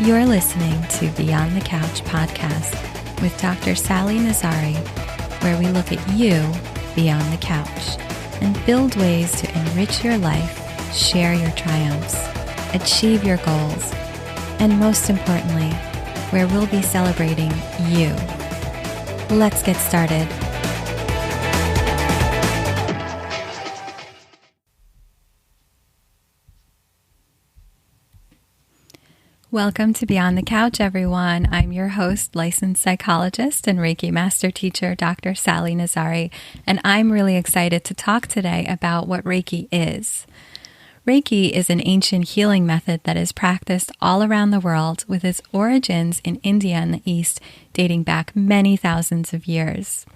You're listening to Beyond the Couch podcast with Dr. Sally Nazari, where we look at you beyond the couch and build ways to enrich your life, share your triumphs, achieve your goals, and most importantly, where we'll be celebrating you. Let's get started. Welcome to Beyond the Couch, everyone. I'm your host, licensed psychologist and Reiki master teacher, Dr. Sally Nazari, and I'm really excited to talk today about what Reiki is. Reiki is an ancient healing method that is practiced all around the world with its origins in India and the East dating back many thousands of years.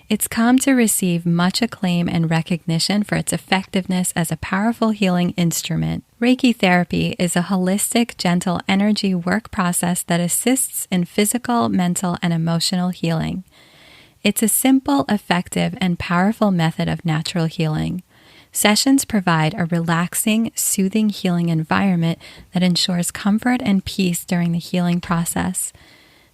It's come to receive much acclaim and recognition for its effectiveness as a powerful healing instrument. Reiki therapy is a holistic, gentle energy work process that assists in physical, mental, and emotional healing. It's a simple, effective, and powerful method of natural healing. Sessions provide a relaxing, soothing healing environment that ensures comfort and peace during the healing process.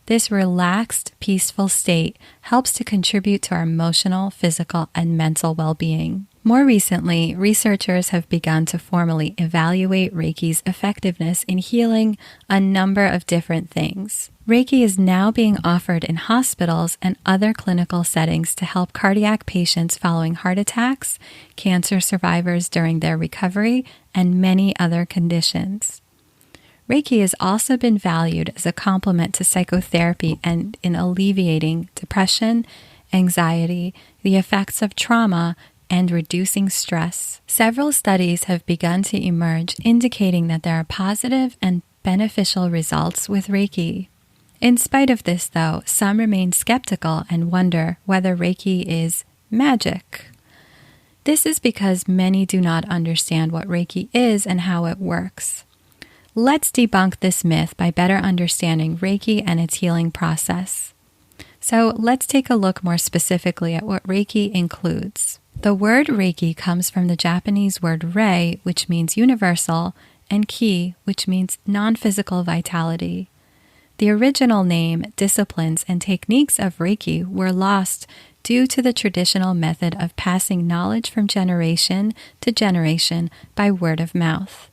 This relaxed, peaceful state helps to contribute to our emotional, physical, and mental well-being. More recently, researchers have begun to formally evaluate Reiki's effectiveness in healing a number of different things. Reiki is now being offered in hospitals and other clinical settings to help cardiac patients following heart attacks, cancer survivors during their recovery, and many other conditions. Reiki has also been valued as a complement to psychotherapy and in alleviating depression, anxiety, the effects of trauma, and reducing stress. Several studies have begun to emerge indicating that there are positive and beneficial results with Reiki. In spite of this, though, some remain skeptical and wonder whether Reiki is magic. This is because many do not understand what Reiki is and how it works. Let's debunk this myth by better understanding Reiki and its healing process. So let's take a look more specifically at what Reiki includes. The word Reiki comes from the Japanese word rei, which means universal, and ki, which means non-physical vitality. The original name, disciplines, and techniques of Reiki were lost due to the traditional method of passing knowledge from generation to generation by word of mouth.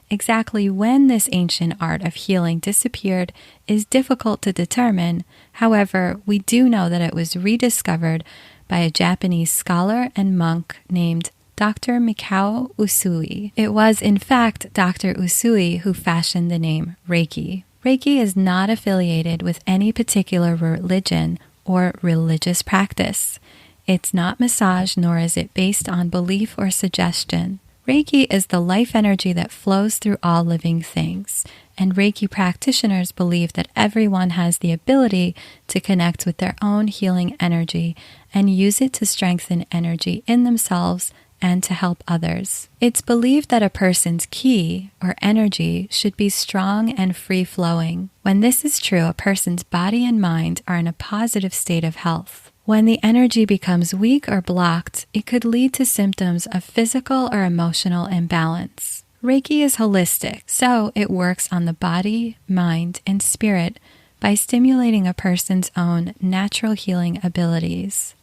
Exactly when this ancient art of healing disappeared is difficult to determine. However, we do know that it was rediscovered by a Japanese scholar and monk named Dr. Mikao Usui. It was, in fact, Dr. Usui who fashioned the name Reiki. Reiki is not affiliated with any particular religion or religious practice. It's not massage, nor is it based on belief or suggestion. Reiki is the life energy that flows through all living things, and Reiki practitioners believe that everyone has the ability to connect with their own healing energy and use it to strengthen energy in themselves and to help others. It's believed that a person's ki, or energy, should be strong and free-flowing. When this is true, a person's body and mind are in a positive state of health. When the energy becomes weak or blocked, it could lead to symptoms of physical or emotional imbalance. Reiki is holistic, so it works on the body, mind, and spirit by stimulating a person's own natural healing abilities.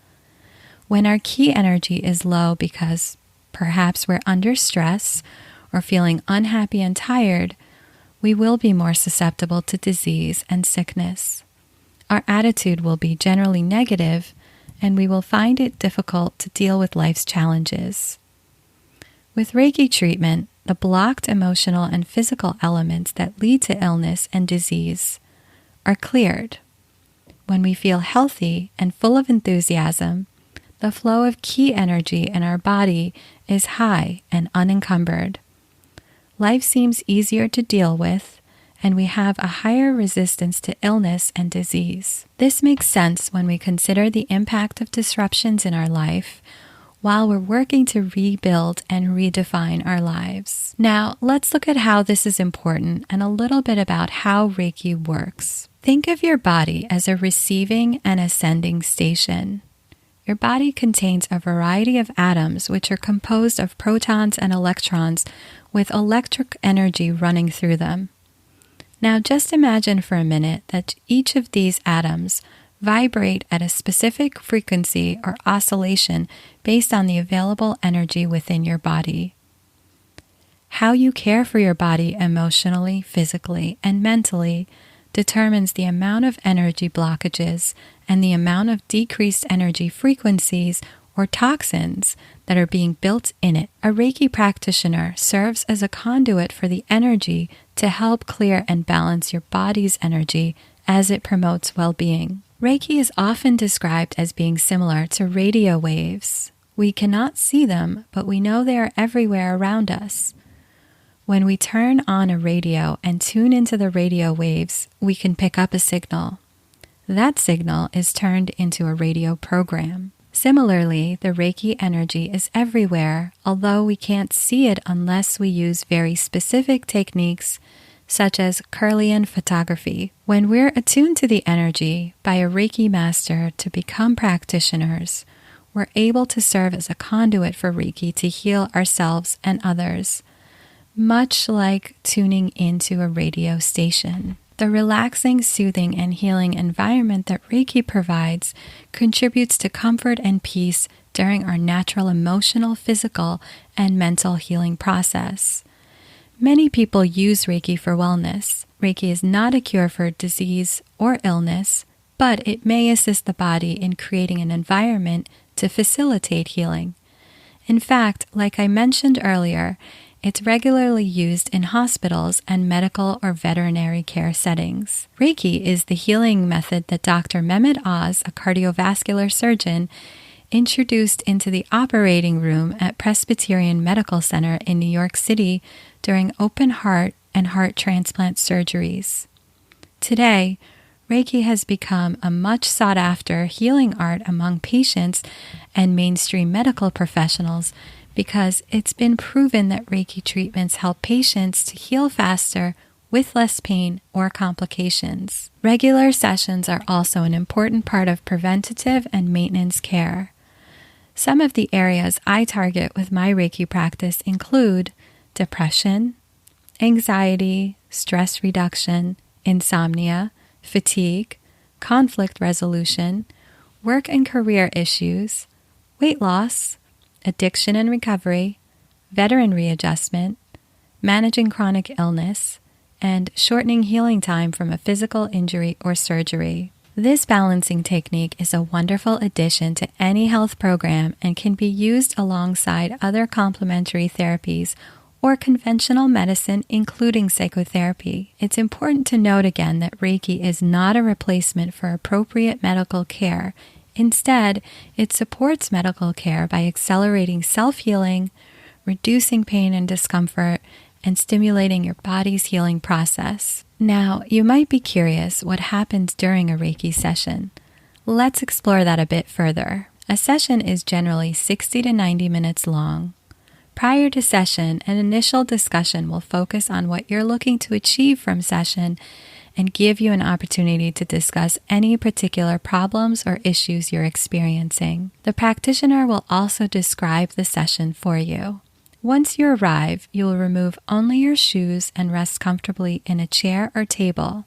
When our ki energy is low because perhaps we're under stress or feeling unhappy and tired, we will be more susceptible to disease and sickness. Our attitude will be generally negative, and we will find it difficult to deal with life's challenges. With Reiki treatment, the blocked emotional and physical elements that lead to illness and disease are cleared. When we feel healthy and full of enthusiasm, the flow of ki energy in our body is high and unencumbered. Life seems easier to deal with, and we have a higher resistance to illness and disease. This makes sense when we consider the impact of disruptions in our life while we're working to rebuild and redefine our lives. Now, let's look at how this is important and a little bit about how Reiki works. Think of your body as a receiving and ascending station. Your body contains a variety of atoms which are composed of protons and electrons with electric energy running through them. Now just imagine for a minute that each of these atoms vibrate at a specific frequency or oscillation based on the available energy within your body. How you care for your body emotionally, physically, and mentally determines the amount of energy blockages and the amount of decreased energy frequencies or toxins that are being built in it. A Reiki practitioner serves as a conduit for the energy to help clear and balance your body's energy as it promotes well-being. Reiki is often described as being similar to radio waves. We cannot see them, but we know they are everywhere around us. When we turn on a radio and tune into the radio waves, we can pick up a signal. That signal is turned into a radio program. Similarly, the Reiki energy is everywhere, although we can't see it unless we use very specific techniques such as Kirlian photography. When we're attuned to the energy by a Reiki master to become practitioners, we're able to serve as a conduit for Reiki to heal ourselves and others, much like tuning into a radio station. The relaxing, soothing, and healing environment that Reiki provides contributes to comfort and peace during our natural emotional, physical, and mental healing process. Many people use Reiki for wellness. Reiki is not a cure for disease or illness, but it may assist the body in creating an environment to facilitate healing. In fact, like I mentioned earlier, it's regularly used in hospitals and medical or veterinary care settings. Reiki is the healing method that Dr. Mehmet Oz, a cardiovascular surgeon, introduced into the operating room at Presbyterian Medical Center in New York City during open heart and heart transplant surgeries. Today, Reiki has become a much sought-after healing art among patients and mainstream medical professionals because it's been proven that Reiki treatments help patients to heal faster with less pain or complications. Regular sessions are also an important part of preventative and maintenance care. Some of the areas I target with my Reiki practice include depression, anxiety, stress reduction, insomnia, fatigue, conflict resolution, work and career issues, weight loss, addiction and recovery, veteran readjustment, managing chronic illness, and shortening healing time from a physical injury or surgery. This balancing technique is a wonderful addition to any health program and can be used alongside other complementary therapies or conventional medicine, including psychotherapy. It's important to note again that Reiki is not a replacement for appropriate medical care. Instead, it supports medical care by accelerating self-healing, reducing pain and discomfort, and stimulating your body's healing process. Now, you might be curious what happens during a Reiki session. Let's explore that a bit further. A session is generally 60 to 90 minutes long. Prior to session, an initial discussion will focus on what you're looking to achieve from session and give you an opportunity to discuss any particular problems or issues you're experiencing. The practitioner will also describe the session for you. Once you arrive, you will remove only your shoes and rest comfortably in a chair or table.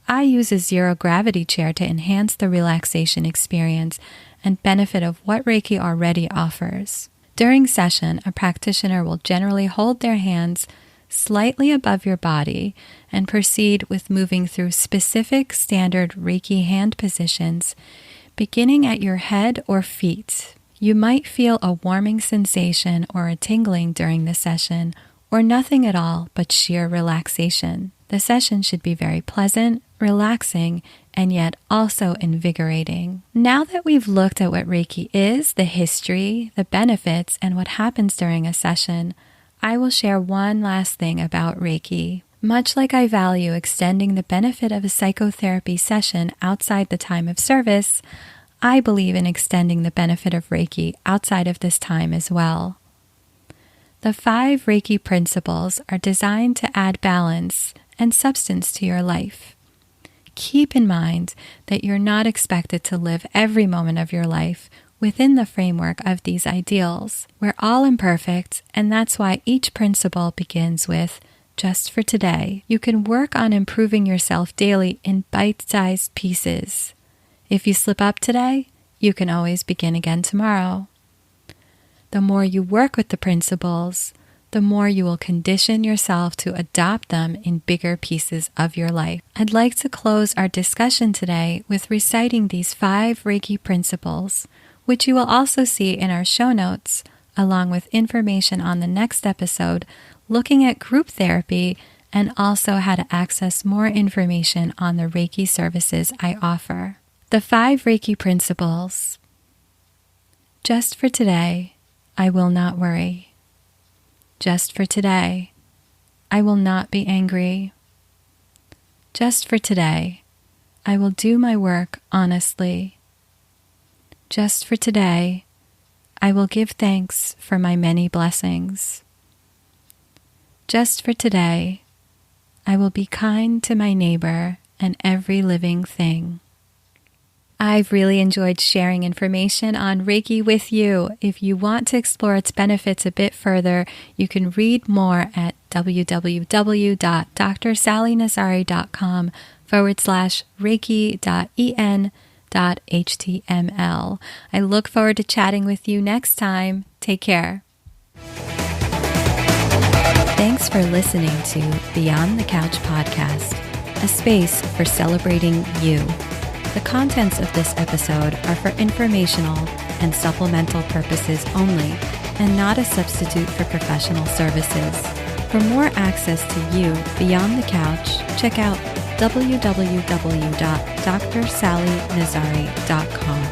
I use a zero-gravity chair to enhance the relaxation experience and benefit of what Reiki already offers. During session, a practitioner will generally hold their hands slightly above your body and proceed with moving through specific standard Reiki hand positions, beginning at your head or feet. You might feel a warming sensation or a tingling during the session, or nothing at all but sheer relaxation. The session should be very pleasant, relaxing, and yet also invigorating. Now that we've looked at what Reiki is, the history, the benefits, and what happens during a session, I will share one last thing about Reiki. Much like I value extending the benefit of a psychotherapy session outside the time of service, I believe in extending the benefit of Reiki outside of this time as well. The 5 Reiki principles are designed to add balance and substance to your life. Keep in mind that you're not expected to live every moment of your life within the framework of these ideals. We're all imperfect, and that's why each principle begins with just for today. You can work on improving yourself daily in bite-sized pieces. If you slip up today, you can always begin again tomorrow. The more you work with the principles, the more you will condition yourself to adopt them in bigger pieces of your life. I'd like to close our discussion today with reciting these 5 Reiki principles, which you will also see in our show notes, along with information on the next episode, looking at group therapy and also how to access more information on the Reiki services I offer. The 5 Reiki principles. Just for today, I will not worry. Just for today, I will not be angry. Just for today, I will do my work honestly. Just for today, I will give thanks for my many blessings. Just for today, I will be kind to my neighbor and every living thing. I've really enjoyed sharing information on Reiki with you. If you want to explore its benefits a bit further, you can read more at www.drsallynazari.com/reiki.en.html. I look forward to chatting with you next time. Take care. Thanks for listening to Beyond the Couch podcast, a space for celebrating you. The contents of this episode are for informational and supplemental purposes only, and not a substitute for professional services. For more access to you beyond the couch, check out www.drsallynazari.com.